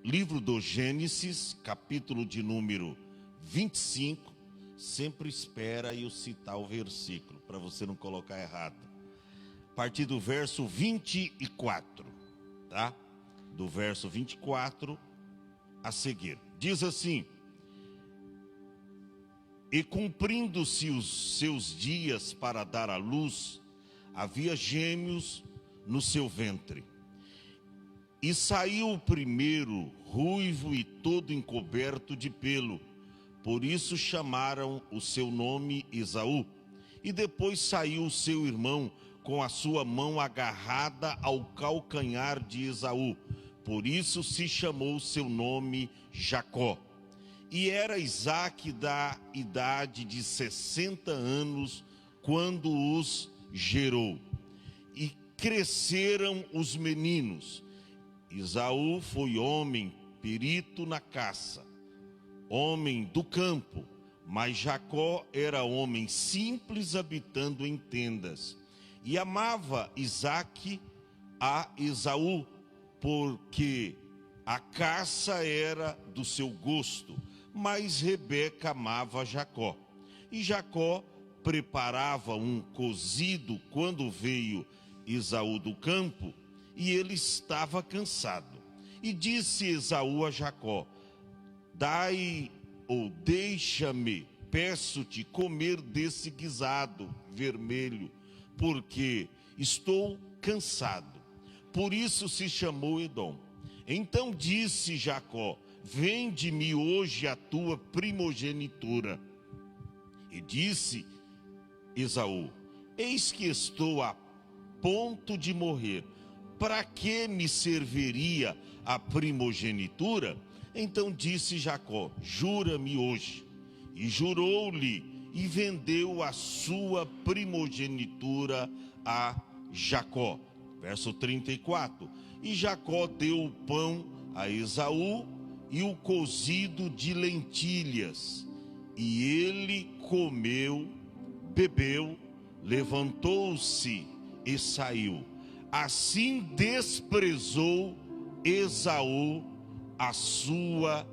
livro do Gênesis, capítulo de número 25. Sempre espera eu citar o versículo, para você não colocar errado. A partir do verso 24, tá? Do verso 24 a seguir. Diz assim: E cumprindo-se os seus dias para dar à luz, havia gêmeos no seu ventre. E saiu o primeiro, ruivo e todo encoberto de pelo. Por isso chamaram o seu nome Esaú. E depois saiu o seu irmão, com a sua mão agarrada ao calcanhar de Esaú. Por isso se chamou seu nome Jacó. E era Isaque da idade de 60 anos, quando os gerou. E cresceram os meninos. Esaú foi homem perito na caça, homem do campo, mas Jacó era homem simples, habitando em tendas. E amava Isaque a Esaú, porque a caça era do seu gosto, mas Rebeca amava Jacó. E Jacó preparava um cozido quando veio Esaú do campo, e ele estava cansado. E disse Esaú a Jacó: Dai ou deixa-me, peço-te, comer desse guisado vermelho, porque estou cansado. Por isso se chamou Edom. Então disse Jacó: Vende-me hoje a tua primogenitura. E disse Esaú: Eis que estou a ponto de morrer. Para que me serviria a primogenitura? Então disse Jacó: Jura-me hoje. E jurou-lhe, e vendeu a sua primogenitura a Jacó. Verso 34. E Jacó deu o pão a Esaú e o cozido de lentilhas. E ele comeu, bebeu, levantou-se e saiu. Assim desprezou Esaú a sua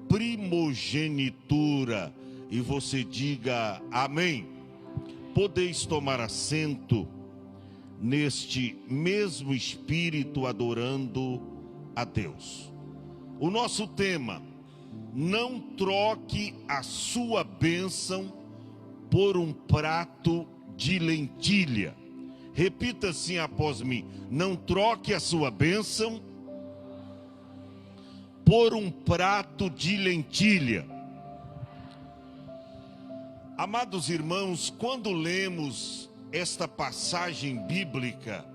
primogenitura. E você diga amém. Podeis tomar assento neste mesmo espírito, adorando a Deus. O nosso tema: não troque a sua bênção por um prato de lentilha. Repita assim após mim: não troque a sua bênção por um prato de lentilha. Amados irmãos, quando lemos esta passagem bíblica,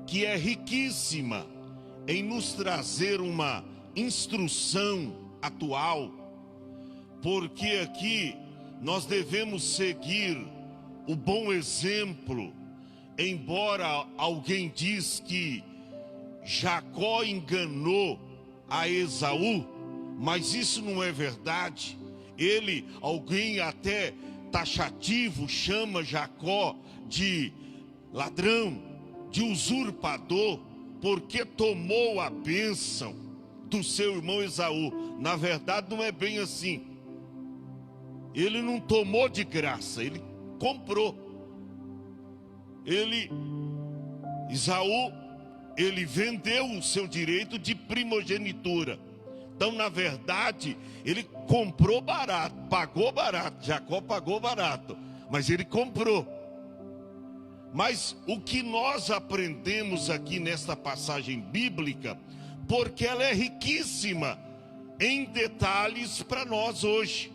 que é riquíssima em nos trazer uma instrução atual, porque aqui nós devemos seguir o bom exemplo. Embora alguém diz que Jacó enganou a Esaú, mas isso não é verdade. Alguém até taxativo chama Jacó de ladrão, de usurpador, porque tomou a bênção do seu irmão Esaú. Na verdade não é bem assim. Ele não tomou de graça, ele comprou. Esaú vendeu o seu direito de primogenitura. Então, na verdade, ele comprou barato, pagou barato. Jacó pagou barato, mas ele comprou. Mas o que nós aprendemos aqui nesta passagem bíblica, porque ela é riquíssima em detalhes para nós hoje,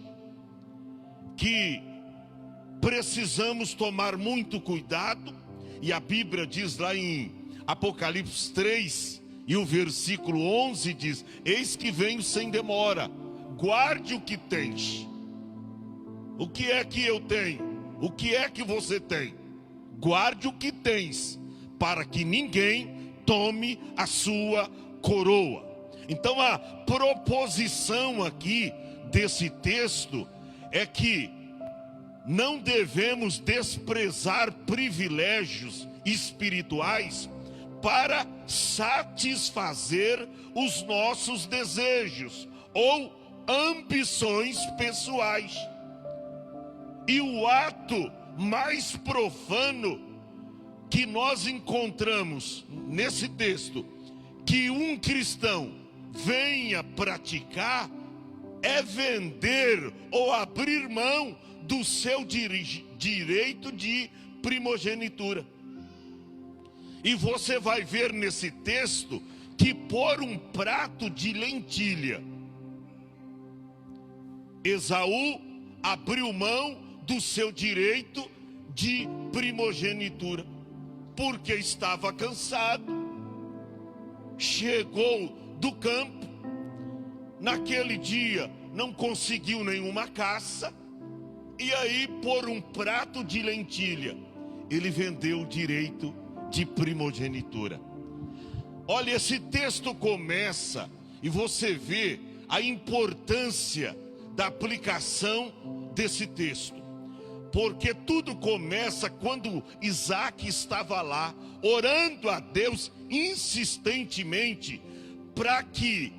que precisamos tomar muito cuidado. E a Bíblia diz lá em Apocalipse 3 e o versículo 11 diz: Eis que venho sem demora, guarde o que tens. O que é que eu tenho? O que é que você tem? Guarde o que tens, para que ninguém tome a sua coroa. Então a proposição aqui desse texto é que não devemos desprezar privilégios espirituais para satisfazer os nossos desejos ou ambições pessoais. E o ato mais profano que nós encontramos nesse texto, que um cristão venha praticar, é vender ou abrir mão do seu direito de primogenitura. E você vai ver nesse texto que por um prato de lentilha, Esaú abriu mão do seu direito de primogenitura, porque estava cansado. Chegou do campo, naquele dia não conseguiu nenhuma caça, e aí por um prato de lentilha, ele vendeu o direito de primogenitura. Olha, esse texto começa e você vê a importância da aplicação desse texto, porque tudo começa quando Isaac estava lá, orando a Deus insistentemente, para que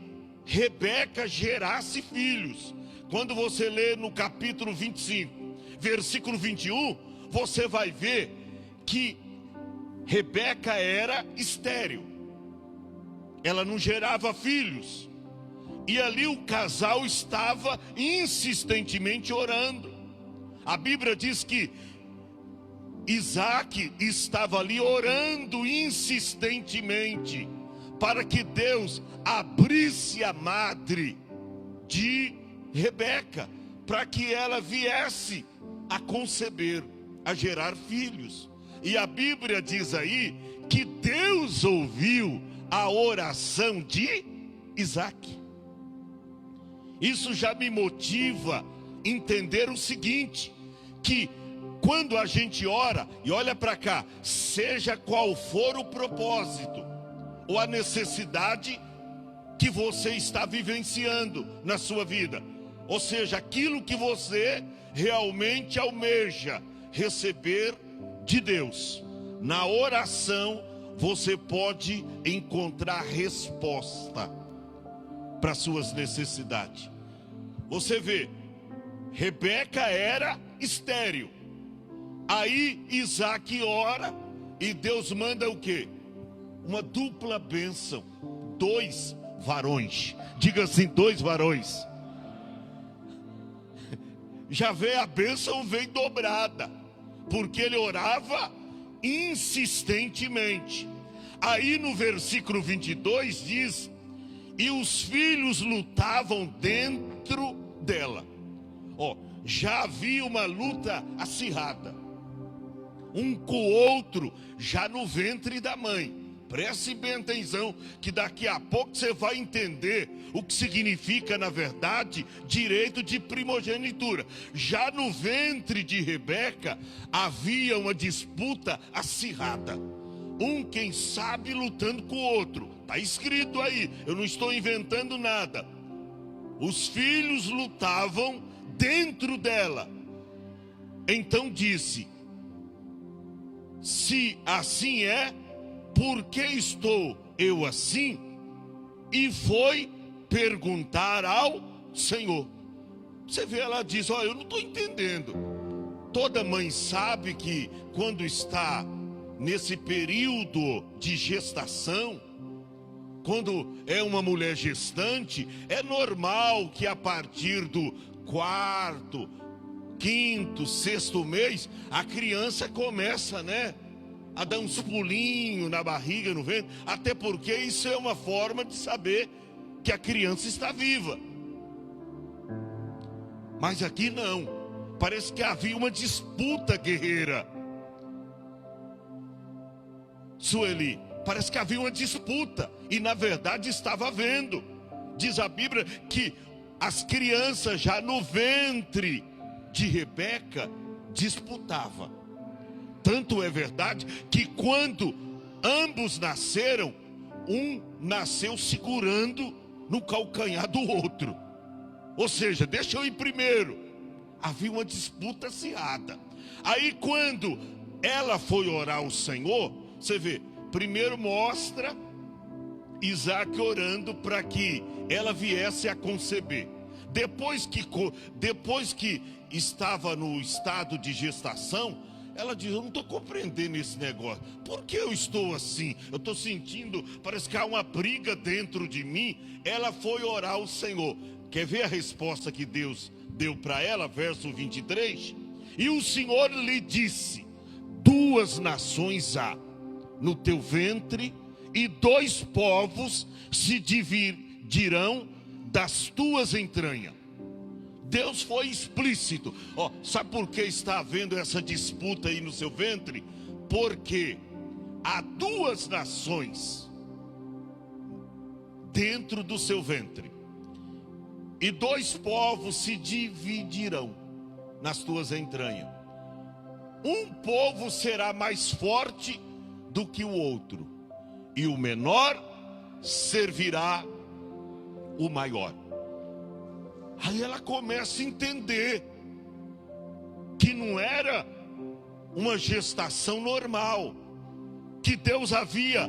Rebeca gerasse filhos. Quando você lê no capítulo 25, versículo 21, você vai ver que Rebeca era estéril, ela não gerava filhos, e ali o casal estava insistentemente orando. A Bíblia diz que Isaac estava ali orando insistentemente para que Deus abrisse a madre de Rebeca, para que ela viesse a conceber, a gerar filhos. E a Bíblia diz aí que Deus ouviu a oração de Isaac. Isso já me motiva a entender o seguinte, que quando a gente ora, e olha para cá, seja qual for o propósito ou a necessidade que você está vivenciando na sua vida, ou seja, aquilo que você realmente almeja receber de Deus, na oração você pode encontrar resposta para suas necessidades. Você vê, Rebeca era estéril, aí Isaac ora e Deus manda o quê? Uma dupla bênção, 2 varões, diga assim, 2 varões. Já vê a bênção, vem dobrada, porque ele orava insistentemente. Aí no versículo 22 diz: e os filhos lutavam dentro dela. Já havia uma luta acirrada, um com o outro, já no ventre da mãe. Preste bem atenção, que daqui a pouco você vai entender o que significa, na verdade, direito de primogenitura. Já no ventre de Rebeca havia uma disputa acirrada, quem sabe lutando com o outro. Está escrito aí, eu não estou inventando nada. Os filhos lutavam dentro dela. Então disse: se assim é, por que estou eu assim? E foi perguntar ao Senhor. Você vê, ela diz: eu não estou entendendo. Toda mãe sabe que quando está nesse período de gestação, quando é uma mulher gestante, é normal que a partir do 4º, 5º, 6º mês, a criança começa, a dar uns pulinhos na barriga, no ventre, até porque isso é uma forma de saber que a criança está viva. Mas aqui não, parece que havia uma disputa guerreira. Sueli, parece que havia uma disputa, e na verdade estava havendo. Diz a Bíblia que as crianças já no ventre de Rebeca disputavam. Tanto é verdade que quando ambos nasceram, um nasceu segurando no calcanhar do outro. Ou seja, deixa eu ir primeiro. Havia uma disputa acirrada. Aí quando ela foi orar ao Senhor, você vê, primeiro mostra Isaac orando para que ela viesse a conceber. Depois que estava no estado de gestação, ela diz: eu não estou compreendendo esse negócio. Por que eu estou assim? Eu estou sentindo, parece que há uma briga dentro de mim. Ela foi orar ao Senhor. Quer ver a resposta que Deus deu para ela? Verso 23. E o Senhor lhe disse: 2 nações há no teu ventre, e 2 povos se dividirão das tuas entranhas. Deus foi explícito. Sabe por que está havendo essa disputa aí no seu ventre? Porque há 2 nações dentro do seu ventre, e 2 povos se dividirão nas tuas entranhas. Um povo será mais forte do que o outro, e o menor servirá o maior. Aí ela começa a entender que não era uma gestação normal, que Deus havia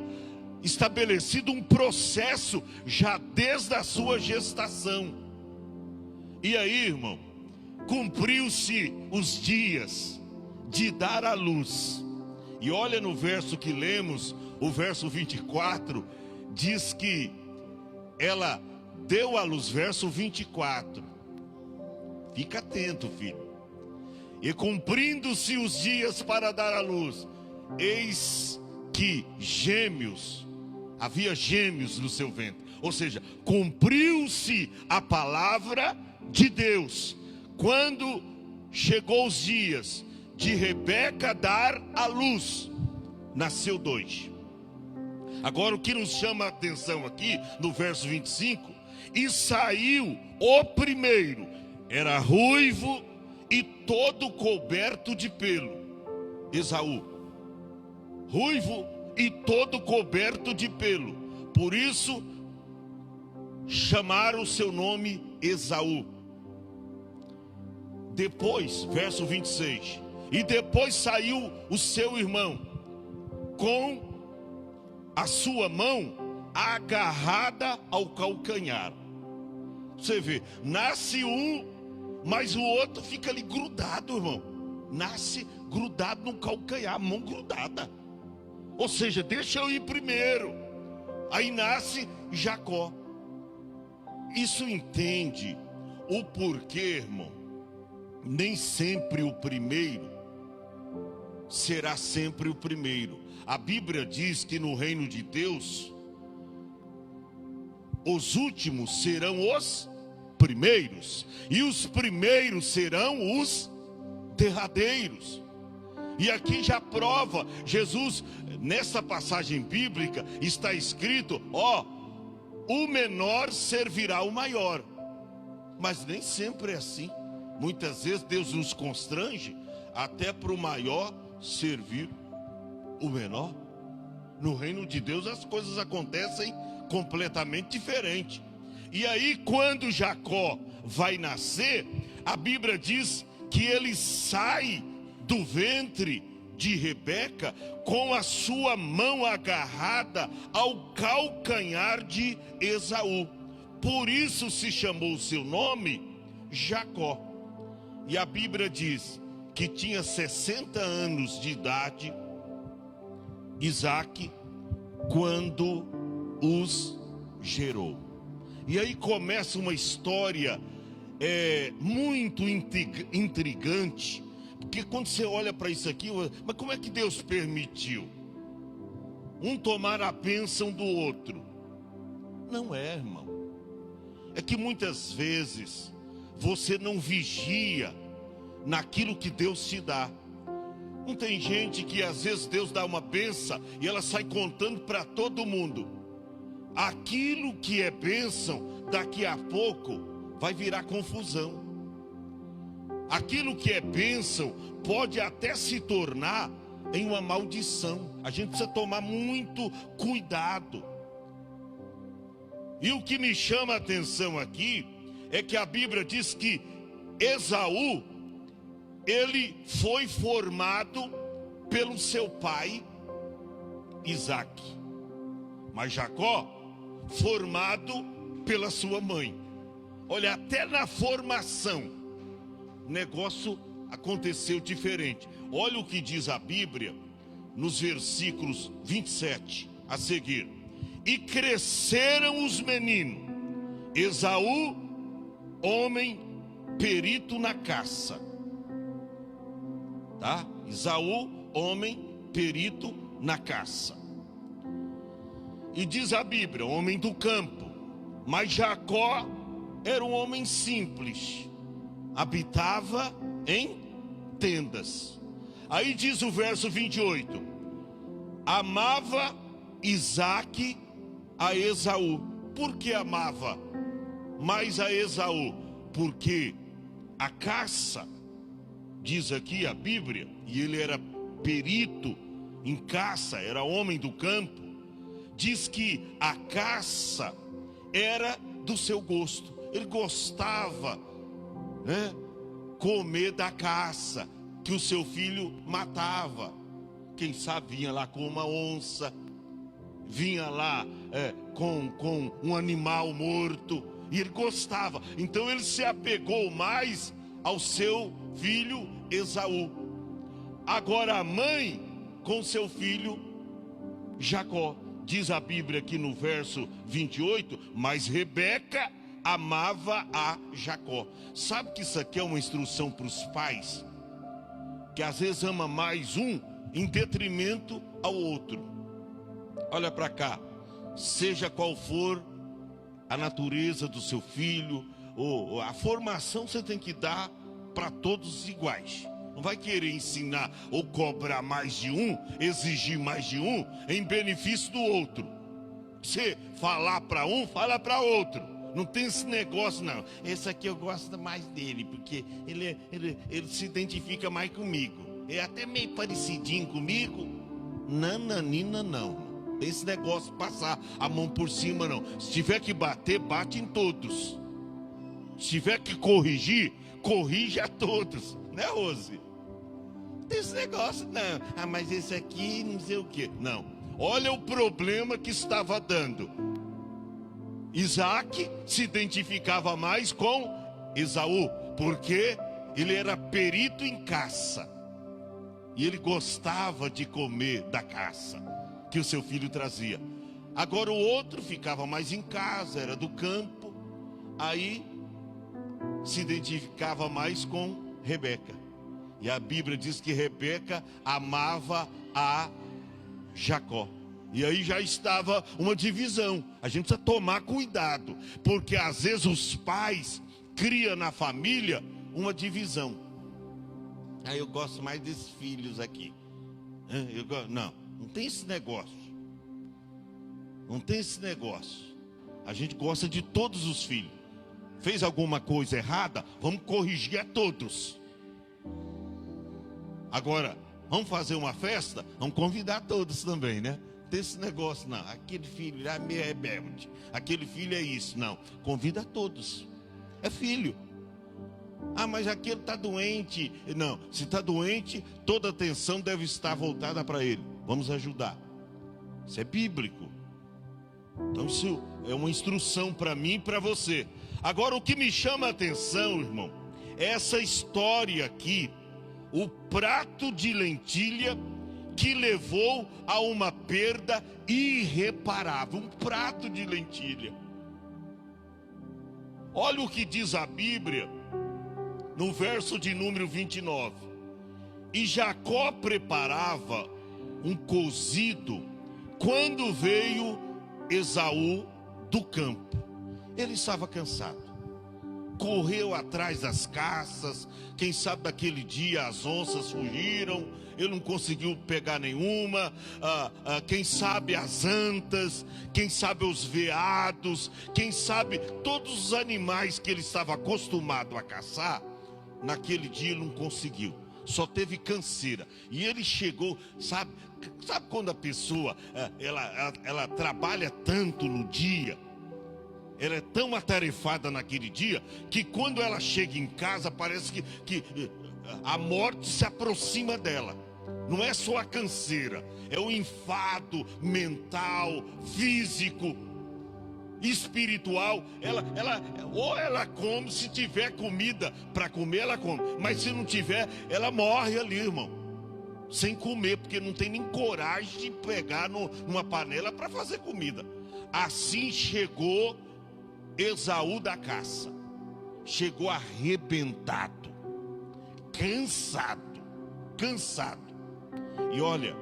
estabelecido um processo já desde a sua gestação. E aí, irmão, cumpriu-se os dias de dar à luz. E olha no verso que lemos, o verso 24, diz que ela deu à luz, verso 24. Fica atento, filho. E cumprindo-se os dias para dar à luz, eis que havia gêmeos no seu ventre. Ou seja, cumpriu-se a palavra de Deus. Quando chegou os dias de Rebeca dar à luz, nasceu 2. Agora o que nos chama a atenção aqui, no verso 25, e saiu o primeiro, era ruivo e todo coberto de pelo. Esaú, ruivo e todo coberto de pelo, por isso chamaram o seu nome Esaú. Depois, verso 26, e depois saiu o seu irmão, com a sua mão agarrada ao calcanhar. Você vê, nasce um, mas o outro fica ali grudado, irmão. Nasce grudado no calcanhar, a mão grudada. Ou seja, deixa eu ir primeiro. Aí nasce Jacó. Isso entende o porquê, irmão. Nem sempre o primeiro será sempre o primeiro. A Bíblia diz que no reino de Deus, os últimos serão os primeiros, e os primeiros serão os derradeiros. E aqui já prova, Jesus, nessa passagem bíblica, está escrito: o menor servirá o maior. Mas nem sempre é assim. Muitas vezes Deus nos constrange até para o maior servir o menor. No reino de Deus as coisas acontecem completamente diferente. E aí, quando Jacó vai nascer, a Bíblia diz que ele sai do ventre de Rebeca com a sua mão agarrada ao calcanhar de Esaú. Por isso se chamou o seu nome Jacó. E a Bíblia diz que tinha 60 anos de idade Isaac quando os gerou. E aí começa uma história muito intrigante, porque quando você olha para isso aqui, mas como é que Deus permitiu um tomar a bênção do outro? Não é, irmão. É que muitas vezes você não vigia naquilo que Deus te dá. Não tem gente que às vezes Deus dá uma bênção e ela sai contando para todo mundo. Aquilo que é bênção, daqui a pouco vai virar confusão. Aquilo que é bênção pode até se tornar em uma maldição. A gente precisa tomar muito cuidado. E o que me chama a atenção aqui é que a Bíblia diz que Esaú, ele foi formado pelo seu pai Isaac, mas Jacó formado pela sua mãe. Olha, até na formação o negócio aconteceu diferente. Olha o que diz a Bíblia nos versículos 27 a seguir. E cresceram os meninos. Esaú, homem perito na caça. Tá? Esaú, homem perito na caça. E diz a Bíblia, homem do campo. Mas Jacó era um homem simples, habitava em tendas. Aí diz o verso 28, amava Isaac a Esaú. Por que amava mais a Esaú? Porque a caça, diz aqui a Bíblia, e ele era perito em caça, era homem do campo, diz que a caça era do seu gosto. Ele gostava, né, comer da caça que o seu filho matava. Quem sabe vinha lá com uma onça, vinha lá com um animal morto, e ele gostava. Então ele se apegou mais ao seu filho Esaú. Agora a mãe com seu filho Jacó. Diz a Bíblia aqui no verso 28, mas Rebeca amava a Jacó. Sabe que isso aqui é uma instrução para os pais? Que às vezes ama mais um em detrimento ao outro. Olha para cá, seja qual for a natureza do seu filho, ou a formação você tem que dar para todos iguais. Não vai querer ensinar ou cobrar mais de um, exigir mais de um, em benefício do outro. Você falar para um, fala para outro. Não tem esse negócio não. Esse aqui eu gosto mais dele, porque ele se identifica mais comigo. É até meio parecidinho comigo. Nananina não. Tem esse negócio de passar a mão por cima não. Se tiver que bater, bate em todos. Se tiver que corrigir, corrige a todos. Né, Rose? Tem esse negócio não. Ah, mas esse aqui não sei o que. Não. Olha o problema que estava dando. Isaac se identificava mais com Esaú, porque ele era perito em caça. E ele gostava de comer da caça que o seu filho trazia. Agora o outro ficava mais em casa, era do campo. Aí se identificava mais com Rebeca. E a Bíblia diz que Rebeca amava a Jacó. E aí já estava uma divisão. A gente precisa tomar cuidado, porque às vezes os pais criam na família uma divisão. Aí eu gosto mais desses filhos aqui. Não tem esse negócio. Não tem esse negócio. A gente gosta de todos os filhos. Fez alguma coisa errada, vamos corrigir a todos. Agora, vamos fazer uma festa? Vamos convidar todos também, né? Tem esse negócio, não. Aquele filho é meio rebelde. Aquele filho é isso, não. Convida todos. É filho. Ah, mas aquele está doente. Não, se está doente, toda a atenção deve estar voltada para ele. Vamos ajudar. Isso é bíblico. Então isso é uma instrução para mim e para você. Agora o que me chama a atenção, irmão, é essa história aqui. O prato de lentilha que levou a uma perda irreparável. Um prato de lentilha. Olha o que diz a Bíblia no verso de número 29. E Jacó preparava um cozido quando veio Esaú do campo. Ele estava cansado. Correu atrás das caças. Quem sabe daquele dia as onças fugiram, ele não conseguiu pegar nenhuma. Quem sabe as antas, quem sabe os veados, quem sabe todos os animais que ele estava acostumado a caçar. Naquele dia ele não conseguiu, só teve canseira. E ele chegou, sabe quando a pessoa ela trabalha tanto no dia, ela é tão atarefada naquele dia, que quando ela chega em casa, parece que a morte se aproxima dela. Não é só a canseira, é o enfado mental, físico, espiritual. Ela come, se tiver comida para comer, ela come. Mas se não tiver, ela morre ali, irmão, sem comer, porque não tem nem coragem de pegar numa panela para fazer comida. Assim chegou Esaú da caça. Chegou arrebentado, cansado. E olha,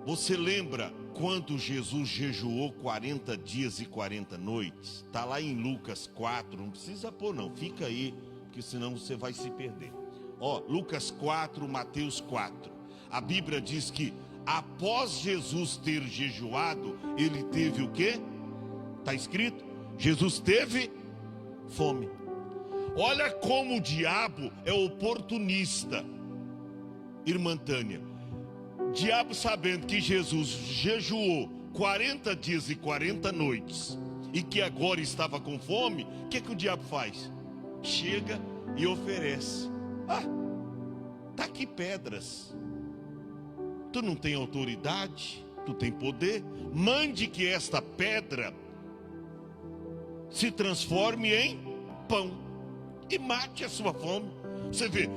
você lembra quando Jesus jejuou 40 dias e 40 noites? Está lá em Lucas 4, não precisa pôr não, fica aí, porque senão você vai se perder. Ó, Lucas 4, Mateus 4. A Bíblia diz que após Jesus ter jejuado, ele teve o quê? Está escrito? Jesus teve fome. Olha como o diabo é oportunista, irmã Tânia. Diabo, sabendo que Jesus jejuou 40 dias e 40 noites e que agora estava com fome, o que o diabo faz? Chega e oferece. Tá aqui pedras. Tu não tem autoridade, tu tem poder. Mande que esta pedra se transforme em pão e mate a sua fome. Você vê,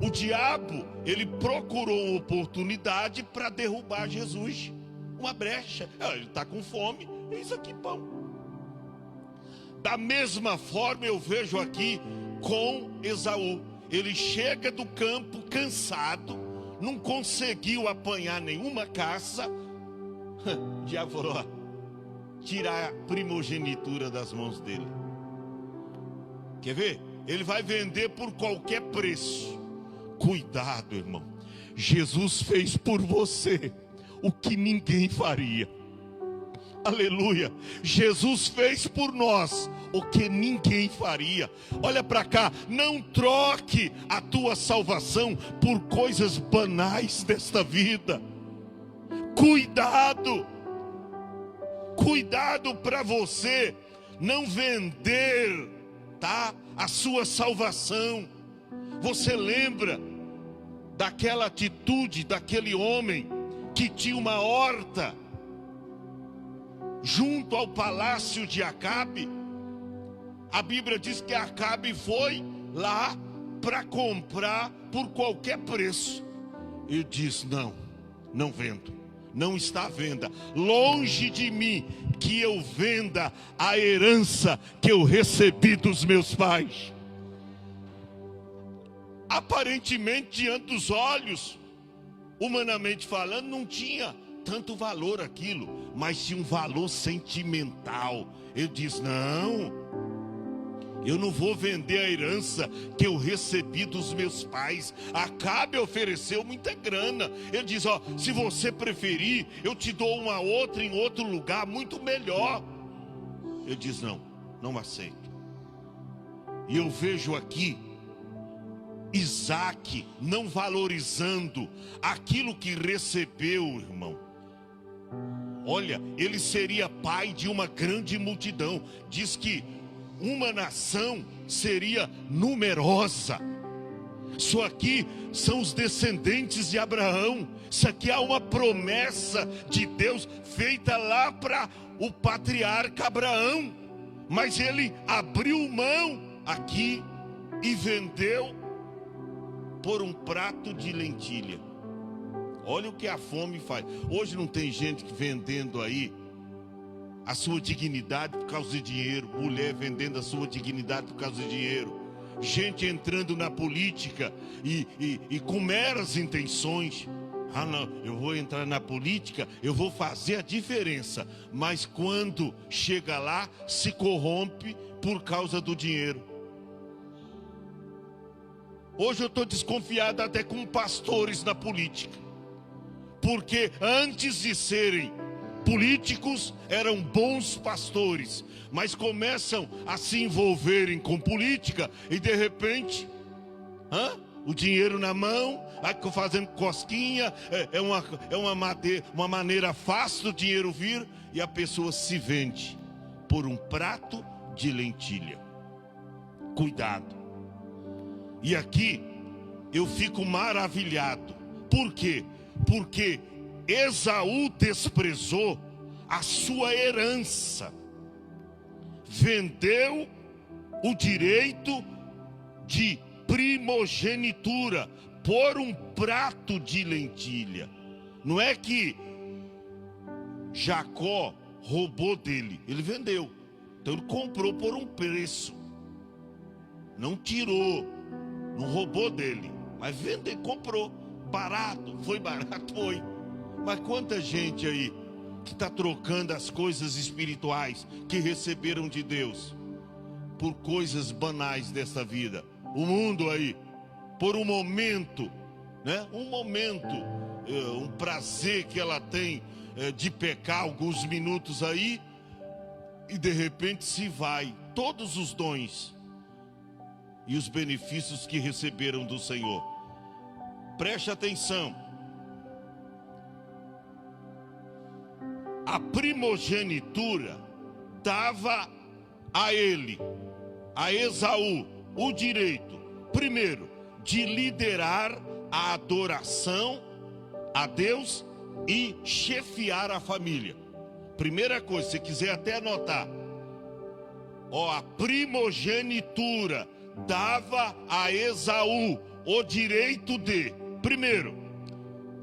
o diabo, ele procurou uma oportunidade para derrubar Jesus, uma brecha. Ele está com fome, eis aqui pão. Da mesma forma eu vejo aqui com Esaú. Ele chega do campo cansado, não conseguiu apanhar nenhuma caça. O diabo falou: tirar a primogenitura das mãos dele. Quer ver? Ele vai vender por qualquer preço. Cuidado, irmão. Jesus fez por você o que ninguém faria. Aleluia. Jesus fez por nós o que ninguém faria. Olha para cá, não troque a tua salvação por coisas banais desta vida. Cuidado. Cuidado para você não vender, tá, a sua salvação. Você lembra daquela atitude daquele homem que tinha uma horta junto ao palácio de Acabe? A Bíblia diz que Acabe foi lá para comprar por qualquer preço. E diz: não vendo, não está à venda. Longe de mim que eu venda a herança que eu recebi dos meus pais. Aparentemente, diante dos olhos, humanamente falando, não tinha tanto valor aquilo, mas tinha um valor sentimental. Ele diz: não, eu não vou vender a herança que eu recebi dos meus pais. Acabe ofereceu muita grana. Ele diz: se você preferir, eu te dou uma outra em outro lugar muito melhor. Ele diz: não aceito. E eu vejo aqui Isaac não valorizando aquilo que recebeu, irmão. Olha, ele seria pai de uma grande multidão. Diz que uma nação seria numerosa. Isso aqui são os descendentes de Abraão. Isso aqui é uma promessa de Deus feita lá para o patriarca Abraão. Mas ele abriu mão aqui e vendeu por um prato de lentilha. Olha o que a fome faz. Hoje não tem gente que vendendo aí a sua dignidade por causa de dinheiro. Mulher vendendo a sua dignidade por causa de dinheiro. Gente entrando na política e com meras intenções. Não, eu vou entrar na política, eu vou fazer a diferença. Mas quando chega lá, se corrompe por causa do dinheiro. Hoje eu estou desconfiado até com pastores na política. Porque antes de serem políticos, eram bons pastores. Mas começam a se envolverem com política e de repente, o dinheiro na mão, fazendo cosquinha, é uma maneira fácil do dinheiro vir, e a pessoa se vende por um prato de lentilha. Cuidado. E aqui eu fico maravilhado Por quê? Porque Esaú desprezou a sua herança, vendeu o direito de primogenitura por um prato de lentilha. Não é que Jacó roubou dele, ele vendeu. Então ele comprou por um preço. Não tirou, não roubou dele, mas vendeu, comprou. Barato, foi barato, foi. Mas quanta gente aí que está trocando as coisas espirituais que receberam de Deus por coisas banais dessa vida. O mundo aí, por um momento, né? Um prazer que ela tem de pecar alguns minutos aí, e de repente se vai todos os dons e os benefícios que receberam do Senhor. Preste atenção. A primogenitura dava a ele, a Esaú, o direito, primeiro, de liderar a adoração a Deus e chefiar a família. Primeira coisa, se quiser até anotar, a primogenitura dava a Esaú o direito de, primeiro,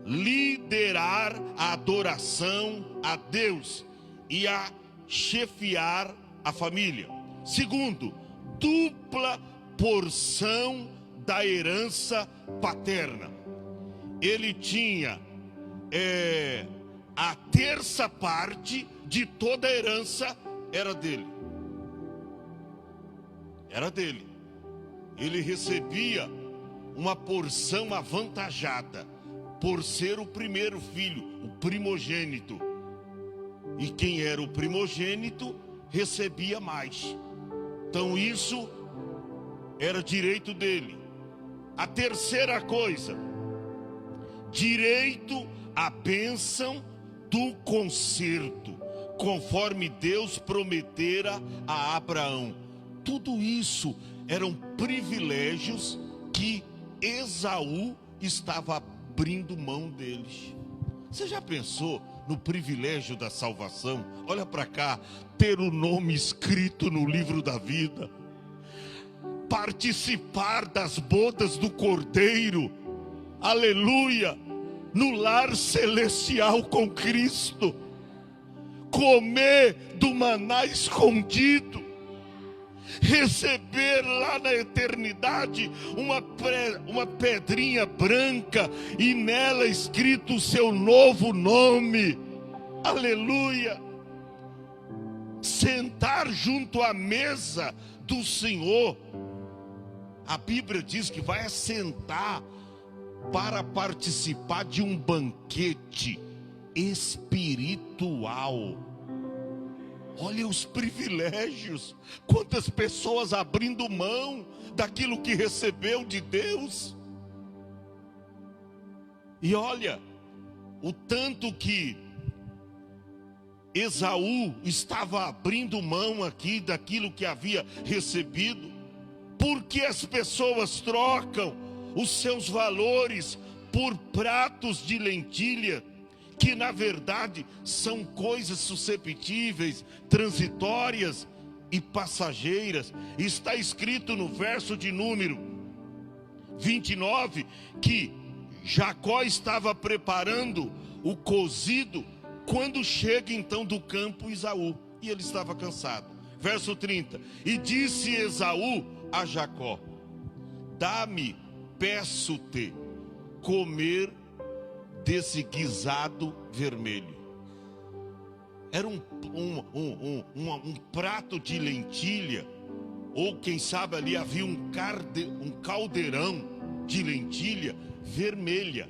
liderar a adoração a Deus e a chefiar a família. Segundo, dupla porção da herança paterna. Ele tinha a terça parte de toda a herança era dele. Era dele. Ele recebia uma porção avantajada por ser o primeiro filho, o primogênito. E quem era o primogênito recebia mais. Então isso era direito dele. A terceira coisa, direito à bênção do concerto, conforme Deus prometera a Abraão. Tudo isso eram privilégios que Esaú estava abrindo mão deles. Você já pensou no privilégio da salvação? Olha para cá, ter o nome escrito no livro da vida, participar das bodas do Cordeiro, aleluia, no lar celestial com Cristo, comer do maná escondido, receber lá na eternidade uma pedrinha branca e nela escrito o seu novo nome, aleluia, sentar junto à mesa do Senhor. A Bíblia diz que vai assentar para participar de um banquete espiritual. Olha os privilégios, quantas pessoas abrindo mão daquilo que recebeu de Deus. E olha, o tanto que Esaú estava abrindo mão aqui daquilo que havia recebido. Porque as pessoas trocam os seus valores por pratos de lentilha, que na verdade são coisas susceptíveis, transitórias e passageiras. Está escrito no verso de número 29 que Jacó estava preparando o cozido quando chega então do campo Esaú, e ele estava cansado. Verso 30, e disse Esaú a Jacó: dá-me, peço-te, comer desse guisado vermelho. Era um prato de lentilha, ou quem sabe ali havia um caldeirão de lentilha vermelha.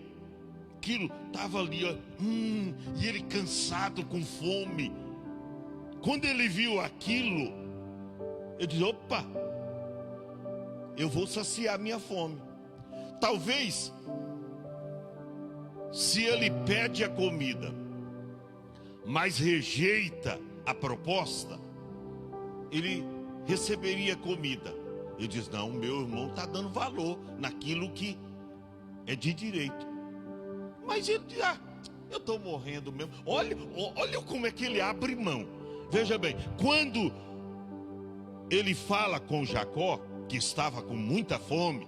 Aquilo estava ali, e ele cansado, com fome. Quando ele viu aquilo, ele disse: opa, eu vou saciar minha fome. Talvez, se ele pede a comida, mas rejeita a proposta, ele receberia comida. Ele diz: não, meu irmão está dando valor naquilo que é de direito. Mas ele diz, eu estou morrendo mesmo. Olha como é que ele abre mão. Veja bem, quando ele fala com Jacó, que estava com muita fome,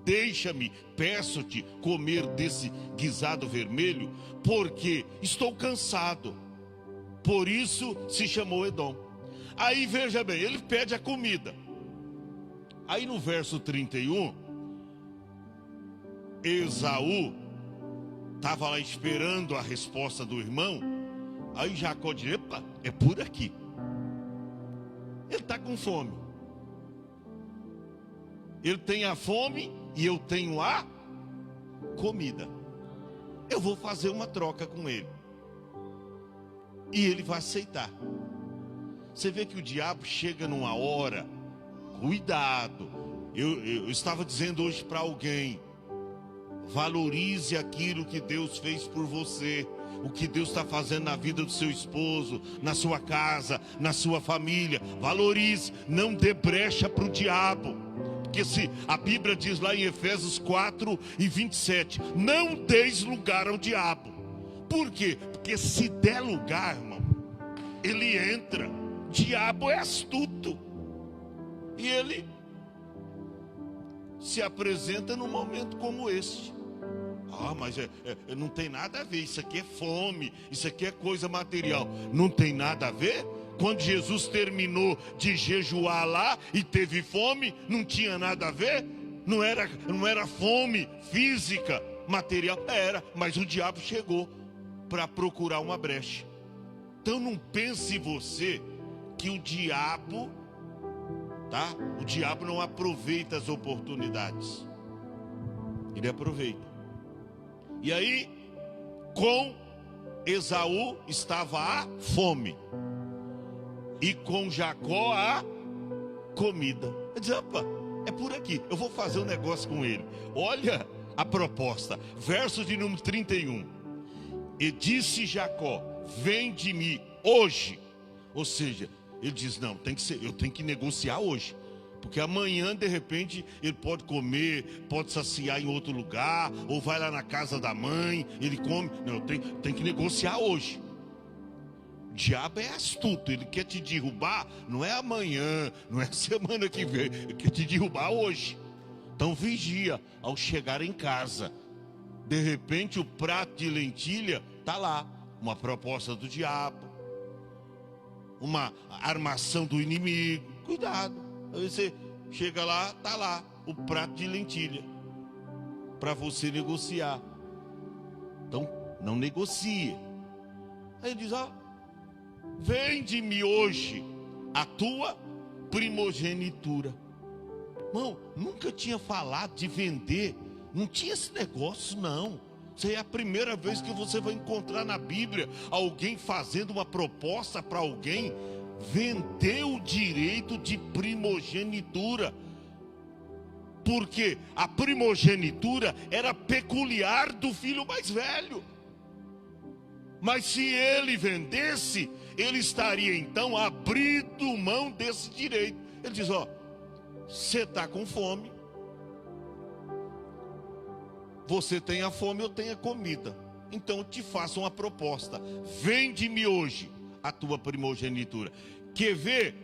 deixa-me, peço-te, comer desse guisado vermelho, porque estou cansado. Por isso se chamou Edom. Aí veja bem, ele pede a comida. Aí no verso 31, Esaú estava lá esperando a resposta do irmão. Aí Jacó diz, epa, é por aqui. Ele está com fome. Ele tem a fome e eu tenho a comida. Eu vou fazer uma troca com ele. E ele vai aceitar. Você vê que o diabo chega numa hora. Cuidado. Eu estava dizendo hoje para alguém. Valorize aquilo que Deus fez por você. O que Deus está fazendo na vida do seu esposo, na sua casa, na sua família. Valorize. Não dê brecha para o diabo. Porque se a Bíblia diz lá em Efésios 4:27, não deis lugar ao diabo. Por quê? Porque se der lugar, irmão, ele entra. O diabo é astuto. E ele se apresenta num momento como este. Mas não tem nada a ver. Isso aqui é fome. Isso aqui é coisa material. Não tem nada a ver? Quando Jesus terminou de jejuar lá e teve fome, não tinha nada a ver? Não era fome física, material. Era, mas o diabo chegou para procurar uma brecha. Então não pense você que o diabo, tá? O diabo não aproveita as oportunidades. Ele aproveita. E aí, com Esaú estava a fome. E com Jacó a comida. Ele diz, opa, é por aqui, eu vou fazer um negócio com ele. Olha a proposta, verso de número 31. E disse Jacó, vende-me hoje. Ou seja, ele diz, não, tem que ser, eu tenho que negociar hoje. Porque amanhã, de repente, ele pode comer, pode saciar em outro lugar, ou vai lá na casa da mãe, ele come. Não, tem que negociar hoje. O diabo é astuto, ele quer te derrubar, não é amanhã, não é semana que vem, ele quer te derrubar hoje. Então vigia, ao chegar em casa, de repente o prato de lentilha está lá, uma proposta do diabo, uma armação do inimigo. Cuidado, aí você chega lá, está lá o prato de lentilha, para você negociar. Então não negocie. Aí ele diz, vende-me hoje a tua primogenitura. Irmão, nunca tinha falado de vender. Não tinha esse negócio, não. Isso é a primeira vez que você vai encontrar na Bíblia alguém fazendo uma proposta para alguém vender o direito de primogenitura. Porque a primogenitura era peculiar do filho mais velho. Mas se ele vendesse, ele estaria então abrindo mão desse direito. Ele diz, você está com fome, você tem a fome, eu tenho a comida. Então eu te faço uma proposta, vende-me hoje a tua primogenitura. Quer ver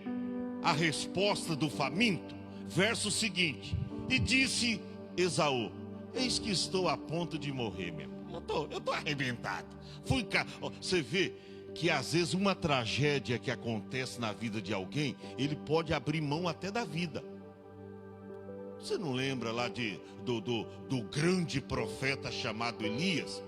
a resposta do faminto? Verso seguinte, e disse Esaú, eis que estou a ponto de morrer mesmo. Eu tô arrebentado. Fui cá. Você vê que às vezes uma tragédia que acontece na vida de alguém, ele pode abrir mão até da vida. Você não lembra lá do grande profeta chamado Elias,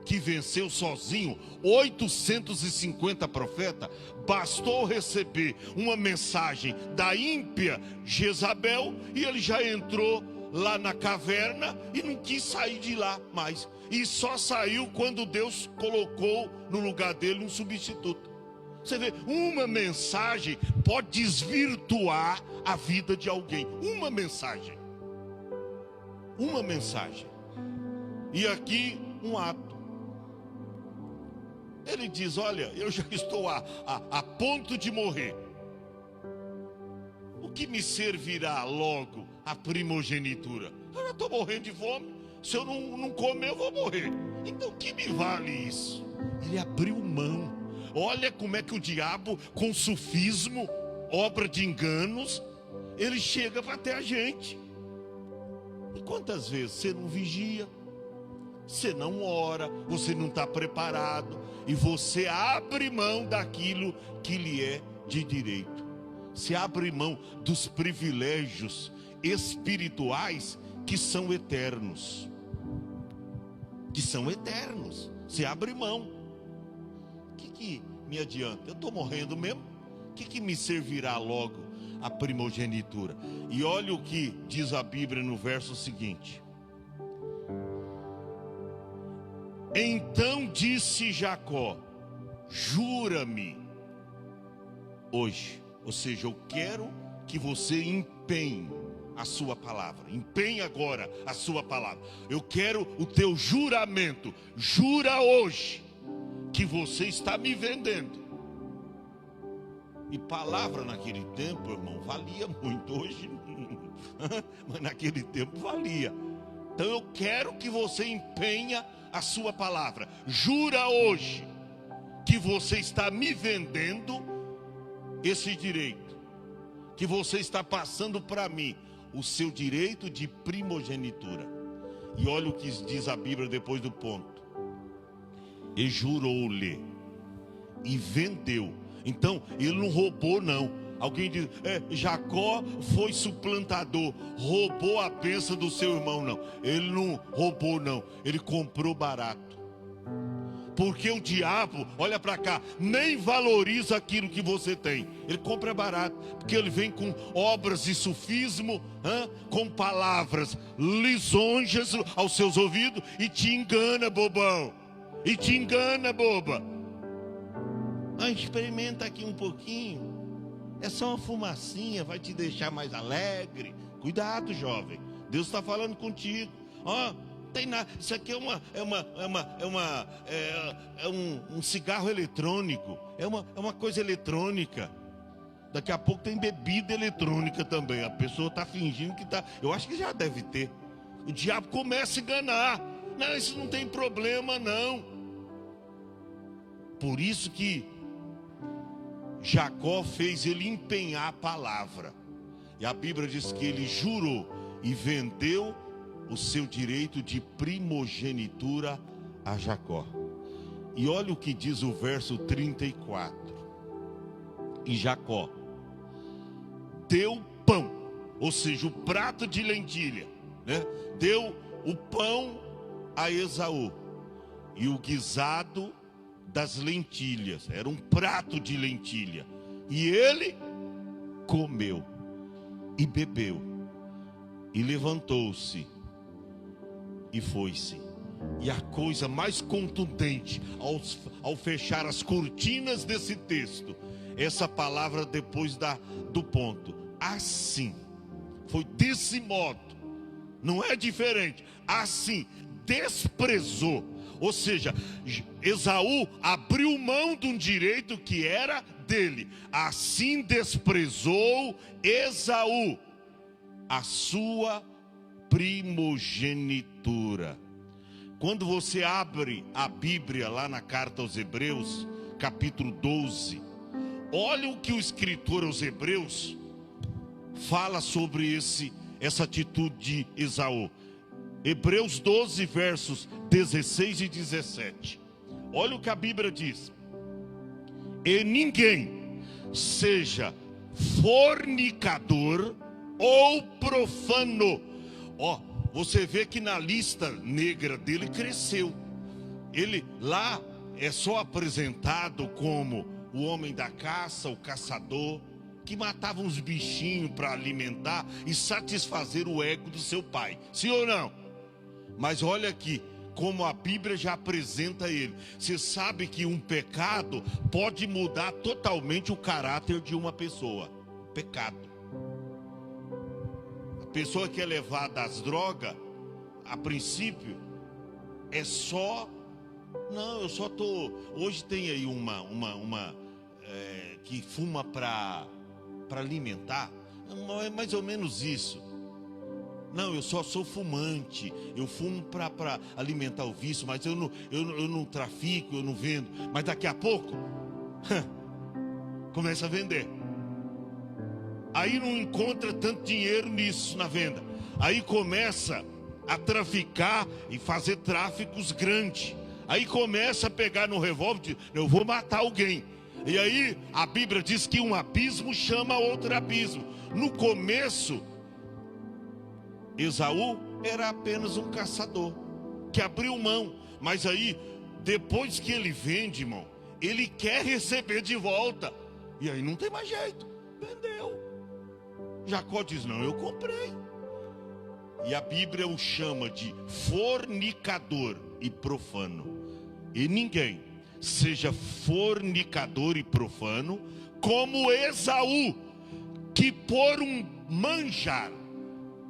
que venceu sozinho 850 profetas? Bastou receber uma mensagem da ímpia Jezabel e ele já entrou lá na caverna e não quis sair de lá mais. E só saiu quando Deus colocou no lugar dele um substituto. Você vê, uma mensagem pode desvirtuar a vida de alguém. Uma mensagem. Uma mensagem. E aqui um ato. Ele diz, olha, eu já estou a ponto de morrer. O que me servirá logo a primogenitura? Eu já estou morrendo de fome. Se eu não comer, eu vou morrer. Então, que me vale isso? Ele abriu mão. Olha como é que o diabo, com sufismo, obra de enganos, ele chega para até a gente. E quantas vezes você não vigia, você não ora, você não está preparado, e você abre mão daquilo que lhe é de direito. Você abre mão dos privilégios espirituais que são eternos. Que são eternos. Você abre mão. O que me adianta? Eu estou morrendo mesmo. O que me servirá logo a primogenitura? E olha o que diz a Bíblia no verso seguinte. Então disse Jacó: jura-me hoje. Ou seja, eu quero que você empenhe a sua palavra. Empenhe agora a sua palavra. Eu quero o teu juramento. Jura hoje que você está me vendendo. E palavra naquele tempo, irmão, valia muito. Hoje mas naquele tempo valia. Então eu quero que você empenha a sua palavra. Jura hoje que você está me vendendo esse direito, que você está passando para mim o seu direito de primogenitura. E olha o que diz a Bíblia depois do ponto. E jurou-lhe e vendeu. Então ele não roubou, não. Alguém diz, Jacó foi suplantador, roubou a bênção do seu irmão. Não, ele não roubou, não. Ele comprou barato. Porque o diabo, olha para cá, nem valoriza aquilo que você tem. Ele compra barato, porque ele vem com obras de sufismo, com palavras lisonjas aos seus ouvidos e te engana, bobão. E te engana, boba. Experimenta aqui um pouquinho. É só uma fumacinha, vai te deixar mais alegre. Cuidado, jovem. Deus está falando contigo. Tem nada. Isso aqui é um cigarro eletrônico. É uma coisa eletrônica. Daqui a pouco tem bebida eletrônica também. A pessoa está fingindo que está. Eu acho que já deve ter. O diabo começa a enganar. Não, isso não tem problema, não. Por isso que Jacó fez ele empenhar a palavra. E a Bíblia diz que ele jurou e vendeu o seu direito de primogenitura a Jacó. E olha o que diz o verso 34. E Jacó deu pão, ou seja, o prato de lentilha, deu o pão a Esaú e o guisado das lentilhas. Era um prato de lentilha. E ele comeu e bebeu e levantou-se e foi-se. E a coisa mais contundente ao fechar as cortinas desse texto, essa palavra depois do ponto, assim, foi desse modo, não é diferente, assim, desprezou. Ou seja, Esaú abriu mão de um direito que era dele. Assim desprezou Esaú a sua primogenitura. Quando você abre a Bíblia lá na carta aos Hebreus, capítulo 12, olha o que o escritor aos Hebreus fala sobre essa atitude de Esaú. Hebreus 12, versos 16 e 17. Olha o que a Bíblia diz. E ninguém seja fornicador ou profano. Você vê que na lista negra dele cresceu. Ele lá é só apresentado como o homem da caça, o caçador, que matava uns bichinhos para alimentar e satisfazer o ego do seu pai. Sim ou não? Mas olha aqui, como a Bíblia já apresenta ele. Você sabe que um pecado pode mudar totalmente o caráter de uma pessoa. Pecado. A pessoa que é levada às drogas, a princípio, é só... Não, eu só tô... Hoje tem aí uma que fuma para alimentar. É mais ou menos isso. Não, eu só sou fumante, eu fumo para alimentar o vício, mas eu não trafico, eu não vendo. Mas daqui a pouco, começa a vender. Aí não encontra tanto dinheiro nisso, na venda. Aí começa a traficar e fazer tráficos grandes. Aí começa a pegar no revólver e diz, eu vou matar alguém. E aí a Bíblia diz que um abismo chama outro abismo. No começo, Esaú era apenas um caçador que abriu mão. Mas aí, depois que ele vende, irmão, ele quer receber de volta. E aí não tem mais jeito, vendeu. Jacó diz, não, eu comprei. E a Bíblia o chama de fornicador e profano. E ninguém seja fornicador e profano como Esaú, que por um manjar,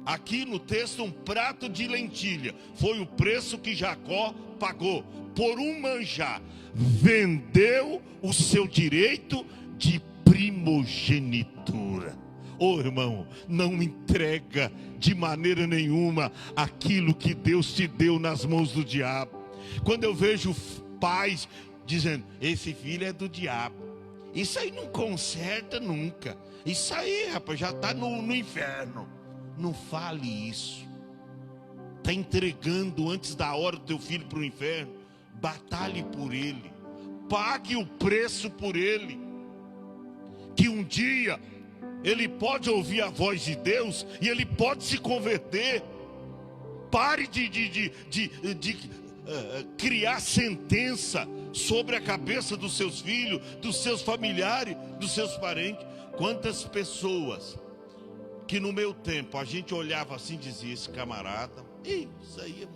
aqui no texto um prato de lentilha, foi o preço que Jacó pagou. Por um manjar, vendeu o seu direito de primogenitura. Irmão, não entrega de maneira nenhuma aquilo que Deus te deu nas mãos do diabo. Quando eu vejo pais dizendo, esse filho é do diabo, isso aí não conserta nunca, isso aí, rapaz, já está no inferno. Não fale isso. Está entregando antes da hora o teu filho para o inferno. Batalhe por ele, pague o preço por ele, que um dia ele pode ouvir a voz de Deus e ele pode se converter. Pare de criar sentença sobre a cabeça dos seus filhos, dos seus familiares, dos seus parentes. Quantas pessoas que no meu tempo a gente olhava assim e dizia, esse camarada, isso aí é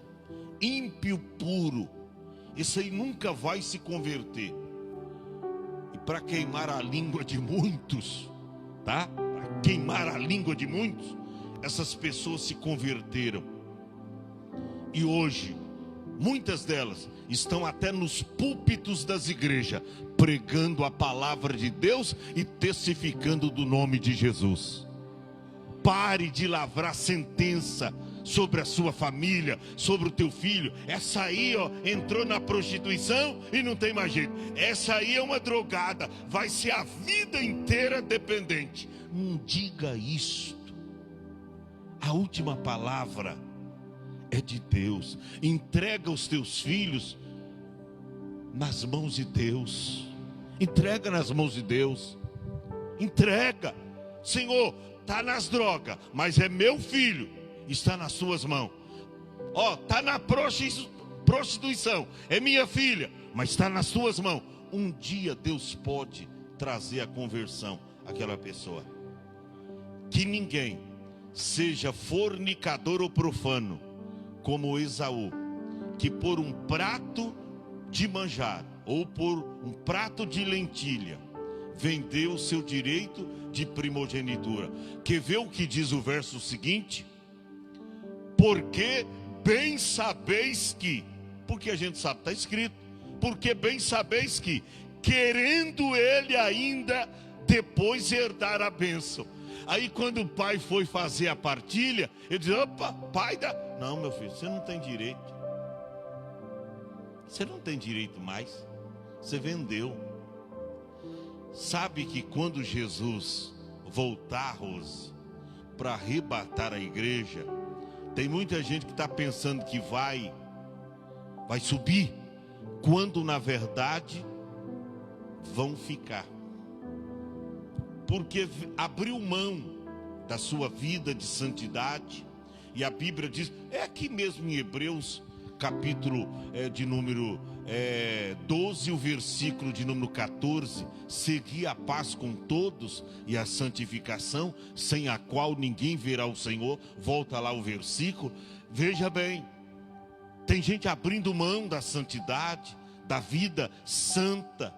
ímpio puro, isso aí nunca vai se converter. E para queimar a língua de muitos, tá? Para queimar a língua de muitos, essas pessoas se converteram. E hoje, muitas delas estão até nos púlpitos das igrejas, pregando a palavra de Deus e testificando do nome de Jesus. Pare de lavrar sentença sobre a sua família, sobre o teu filho. Essa aí, entrou na prostituição e não tem mais jeito. Essa aí é uma drogada, vai ser a vida inteira dependente. Não diga isto. A última palavra é de Deus. Entrega os teus filhos nas mãos de Deus. Entrega nas mãos de Deus. Entrega. Senhor, está nas drogas, mas é meu filho, está nas suas mãos. Está na prostituição, é minha filha, mas está nas suas mãos. Um dia Deus pode trazer a conversão àquela pessoa. Que ninguém seja fornicador ou profano como Esaú, que por um prato de manjar ou por um prato de lentilha vendeu o seu direito de primogenitura. Quer ver o que diz o verso seguinte? Porque bem sabeis que, porque a gente sabe, está escrito, porque bem sabeis que, querendo ele ainda depois herdar a bênção. Aí quando o pai foi fazer a partilha, ele diz, opa, pai dá. Não, meu filho, você não tem direito. Você não tem direito mais. Você vendeu. Sabe que quando Jesus voltar, Rose, para arrebatar a igreja, tem muita gente que está pensando que vai subir, quando na verdade vão ficar. Porque abriu mão da sua vida de santidade. E a Bíblia diz, é aqui mesmo em Hebreus, capítulo de número 12, o versículo de número 14, segui a paz com todos e a santificação, sem a qual ninguém verá o Senhor. Volta lá o versículo, veja bem, tem gente abrindo mão da santidade, da vida santa,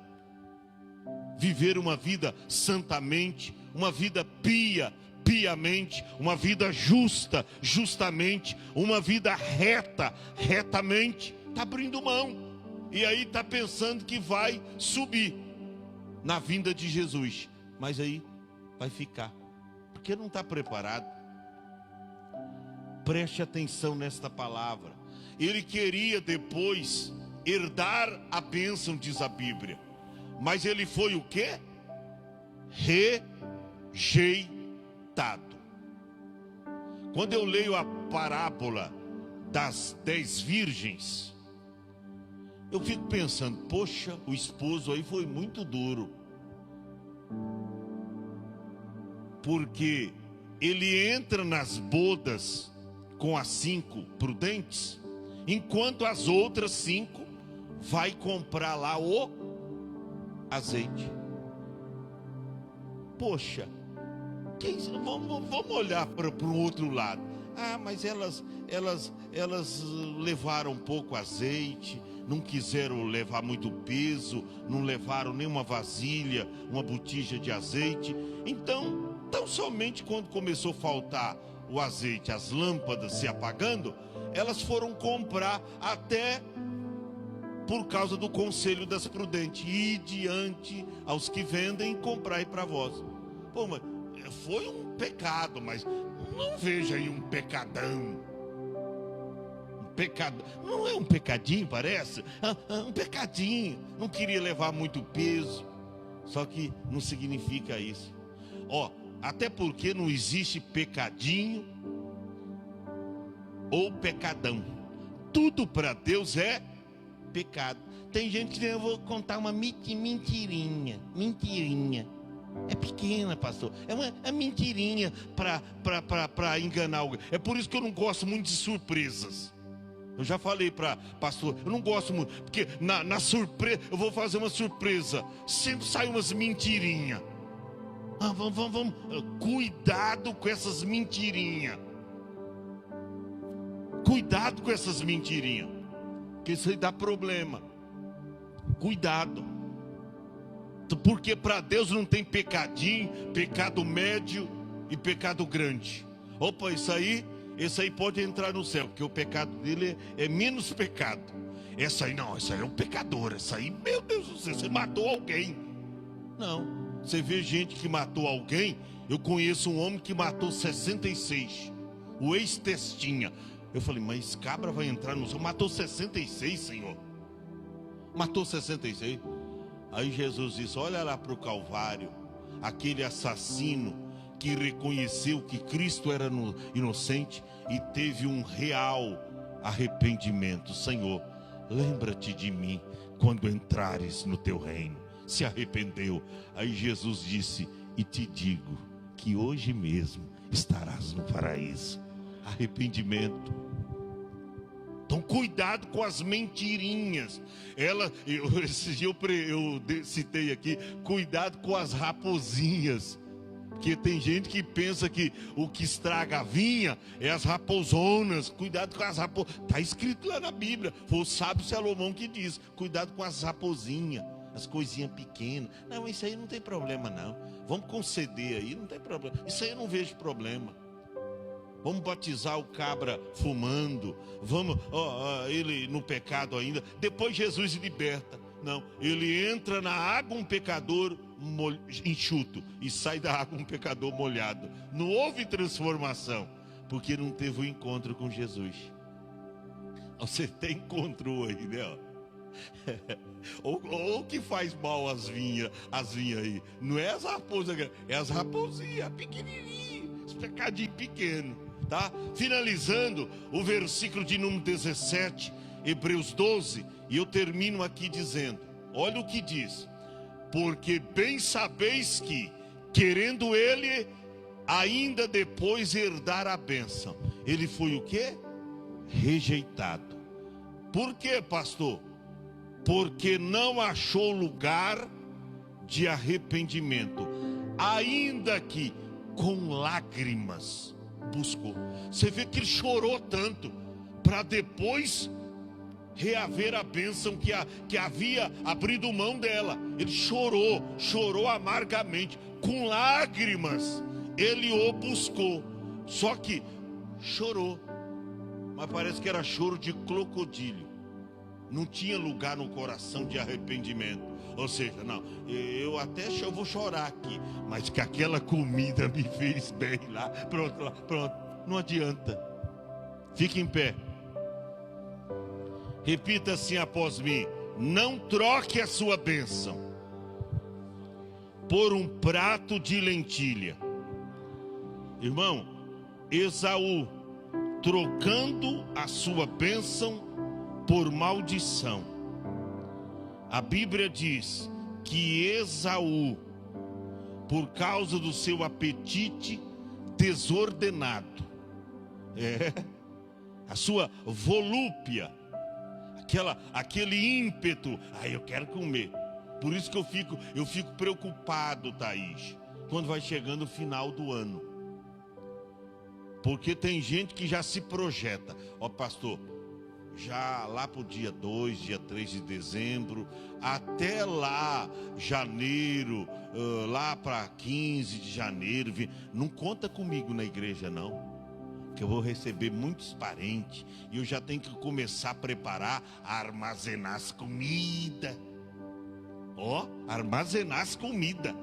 viver uma vida santamente, uma vida piamente, uma vida justa, justamente, uma vida retamente, está abrindo mão, e aí está pensando que vai subir na vinda de Jesus, mas aí vai ficar, porque não está preparado. Preste atenção nesta palavra. Ele queria depois herdar a bênção, diz a Bíblia. Mas ele foi o quê? Rejeitado. Quando eu leio a parábola das 10 virgens, eu fico pensando, poxa, o esposo aí foi muito duro. Porque ele entra nas bodas com as 5 prudentes, enquanto as outras 5 vai comprar lá o azeite. Poxa, vamos olhar para o outro lado. Ah, mas elas levaram pouco azeite, não quiseram levar muito peso, não levaram nenhuma vasilha, uma botija de azeite. Então somente quando começou a faltar o azeite, as lâmpadas se apagando, elas foram comprar, até por causa do conselho das prudentes: e diante aos que vendem, comprai para vós. Pô, mas foi um pecado, mas não veja aí um pecadão. Um pecado, não é um pecadinho, parece? Um pecadinho. Não queria levar muito peso. Só que não significa isso. Até porque não existe pecadinho ou pecadão. Tudo para Deus é pecado. Tem gente que diz: eu vou contar uma mentirinha. É pequena, pastor. É uma mentirinha para enganar alguém. É por isso que eu não gosto muito de surpresas. Eu já falei para pastor, eu não gosto muito, porque na surpresa, eu vou fazer uma surpresa, sempre sai umas mentirinhas. Vamos, cuidado com essas mentirinhas. Cuidado com essas mentirinhas, porque isso aí dá problema. Cuidado. Porque para Deus não tem pecadinho, pecado médio e pecado grande. Opa, esse aí pode entrar no céu, porque o pecado dele é menos pecado. Essa aí é um pecador. Essa aí, meu Deus do céu, você matou alguém. Não. Você vê gente que matou alguém. Eu conheço um homem que matou 66. O ex-testinha. Eu falei: mas cabra vai entrar no céu? Matou 66, Senhor. Matou 66. Aí Jesus disse: olha lá para o Calvário, aquele assassino que reconheceu que Cristo era inocente e teve um real arrependimento. Senhor, lembra-te de mim quando entrares no teu reino. Se arrependeu. Aí Jesus disse: e te digo que hoje mesmo estarás no paraíso. Arrependimento. Então cuidado com as mentirinhas. Esse dia eu citei aqui: cuidado com as raposinhas. Porque tem gente que pensa que o que estraga a vinha é as raposonas. Cuidado com as raposinhas. Está escrito lá na Bíblia. Foi o sábio Salomão que diz: cuidado com as raposinhas, as coisinhas pequenas. Não, isso aí não tem problema não. Vamos conceder aí, não tem problema. Isso aí eu não vejo problema. Vamos batizar o cabra fumando. Vamos, ele no pecado ainda. Depois Jesus liberta. Não, ele entra na água um pecador enxuto e sai da água um pecador molhado. Não houve transformação, porque não teve o encontro com Jesus. Você até encontrou aí, né? Ou que faz mal às vinhas aí. Não é as raposas, é as raposinhas pequenininhas, os pecadinhos pequenos, tá? Finalizando o versículo de número 17, Hebreus 12, e eu termino aqui dizendo: olha o que diz: porque bem sabeis que, querendo ele ainda depois herdar a bênção, ele foi o quê? Rejeitado. Por quê, pastor? Porque não achou lugar de arrependimento, ainda que com lágrimas buscou. Você vê que ele chorou tanto para depois reaver a bênção que havia abrido mão dela. Ele chorou amargamente, com lágrimas ele o buscou. Só que chorou, mas parece que era choro de crocodilo. Não tinha lugar no coração de arrependimento. Ou seja, não, eu vou chorar aqui, mas que aquela comida me fez bem lá. Pronto, não adianta. Fique em pé. Repita assim após mim: não troque a sua bênção por um prato de lentilha. Irmão, Esaú trocando a sua bênção por maldição. A Bíblia diz que Esaú, por causa do seu apetite desordenado, a sua volúpia, aquele ímpeto, eu quero comer. Por isso que eu fico preocupado, Thaís, quando vai chegando o final do ano. Porque tem gente que já se projeta. Pastor, já lá para o dia 2, dia 3 de dezembro, até lá, janeiro, lá para 15 de janeiro, não conta comigo na igreja não, que eu vou receber muitos parentes, e eu já tenho que começar a preparar, a armazenar as comidas, armazenar as comidas,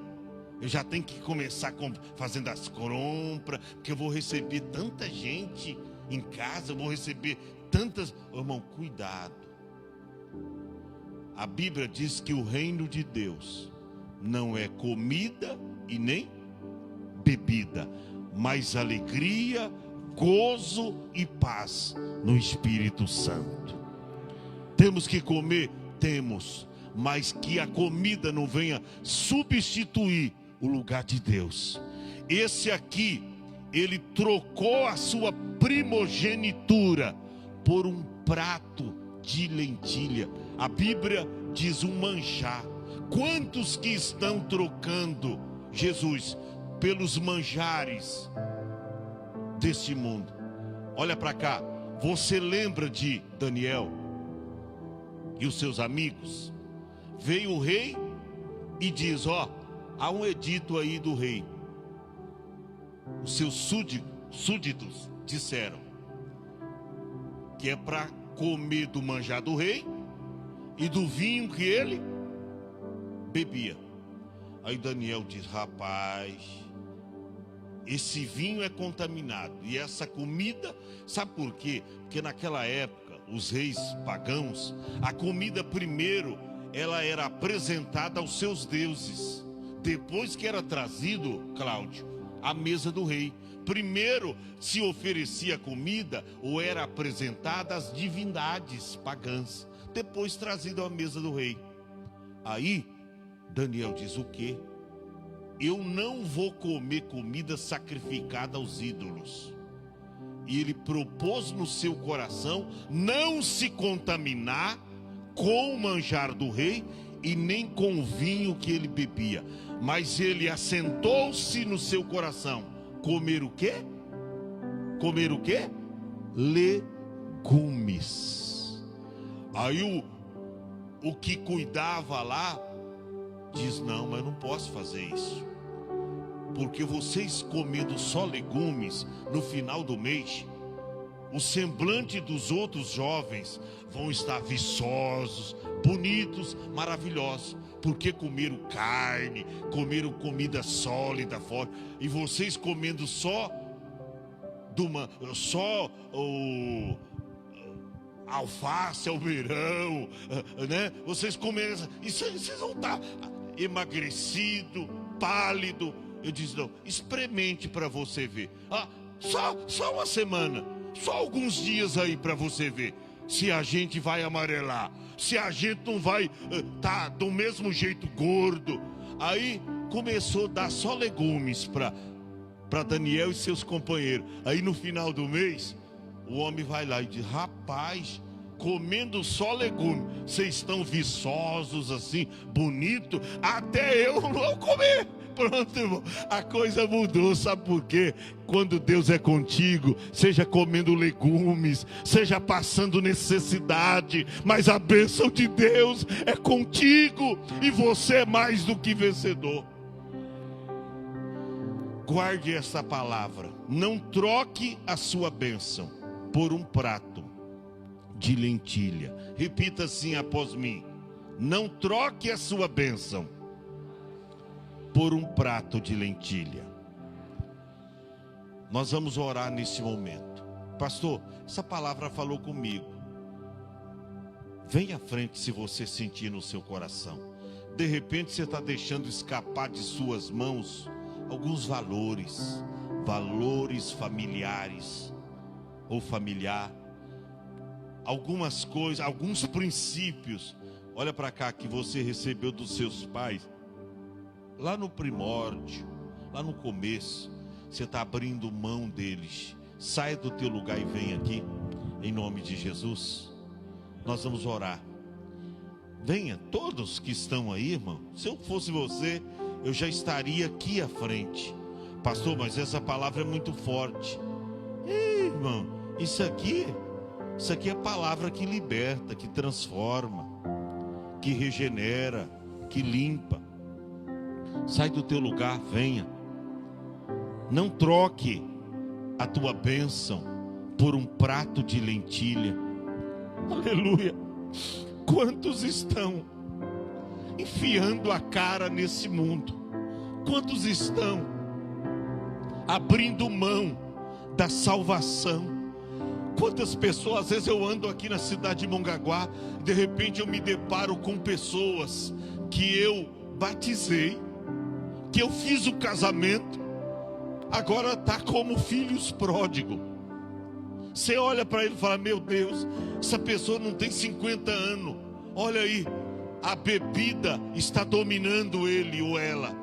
eu já tenho que começar fazendo as compras, porque eu vou receber tanta gente em casa, eu vou receber tantas... Irmão, cuidado. A Bíblia diz que o reino de Deus não é comida e nem bebida, mas alegria, gozo e paz no Espírito Santo. Temos que comer? Temos, mas que a comida não venha substituir o lugar de Deus. Esse aqui, ele trocou a sua primogenitura por um prato de lentilha. A Bíblia diz um manjar. Quantos que estão trocando Jesus pelos manjares desse mundo? Olha para cá. Você lembra de Daniel e os seus amigos? Veio o rei e diz: há um edito aí do rei. Os seus súditos disseram que é para comer do manjar do rei e do vinho que ele bebia. Aí Daniel diz: rapaz, esse vinho é contaminado e essa comida, sabe por quê? Porque naquela época, os reis pagãos, a comida primeiro ela era apresentada aos seus deuses, depois que era trazido, Cláudio, à mesa do rei. Primeiro se oferecia comida ou era apresentada às divindades pagãs, depois trazido à mesa do rei. Aí Daniel diz: o quê? Eu não vou comer comida sacrificada aos ídolos. E ele propôs no seu coração não se contaminar com o manjar do rei e nem com o vinho que ele bebia. Mas ele assentou-se no seu coração comer o quê? Comer o quê? Legumes. Aí o que cuidava lá diz: não, mas eu não posso fazer isso, porque vocês comendo só legumes, no final do mês, o semblante dos outros jovens vão estar viçosos, bonitos, maravilhosos, porque comeram carne, comeram comida sólida, forte, e vocês comendo só o alface, almeirão, né? Vocês comerem e vocês vão estar emagrecido, pálido. Eu disse: não, experimente para você ver. Só uma semana, só alguns dias aí para você ver se a gente vai amarelar, se a gente não vai tá do mesmo jeito gordo. Aí começou a dar só legumes para Daniel e seus companheiros. Aí no final do mês, o homem vai lá e diz: rapaz, comendo só legume, vocês estão viçosos assim, bonito, até eu não vou comer. Pronto, irmão, a coisa mudou. Sabe por quê? Quando Deus é contigo, seja comendo legumes, seja passando necessidade, mas a bênção de Deus é contigo e você é mais do que vencedor. Guarde essa palavra: não troque a sua bênção por um prato de lentilha. Repita assim após mim: não troque a sua bênção por um prato de lentilha. Nós vamos orar nesse momento. pastor, essa palavra falou comigo. Vem à frente se você sentir no seu coração. De repente você está deixando escapar de suas mãos alguns valores familiares ou familiar, algumas coisas, alguns princípios. Olha para cá, que você recebeu dos seus pais, lá no primórdio, lá no começo. Você está abrindo mão deles. Saia do teu lugar e vem aqui, em nome de Jesus. Nós vamos orar. Venha, todos que estão aí, irmão. Se eu fosse você, eu já estaria aqui à frente. Pastor, mas essa palavra é muito forte. Ei, irmão, isso aqui é a palavra que liberta, que transforma, que regenera, que limpa. Sai do teu lugar, venha. Não troque a tua bênção por um prato de lentilha. Aleluia. Quantos estão enfiando a cara nesse mundo? Quantos estão abrindo mão da salvação? Quantas pessoas, às vezes eu ando aqui na cidade de Mongaguá, de repente eu me deparo com pessoas que eu batizei, que eu fiz o casamento, agora está como filhos pródigos. Você olha para ele e fala: meu Deus, essa pessoa não tem 50 anos. Olha aí, a bebida está dominando ele ou ela.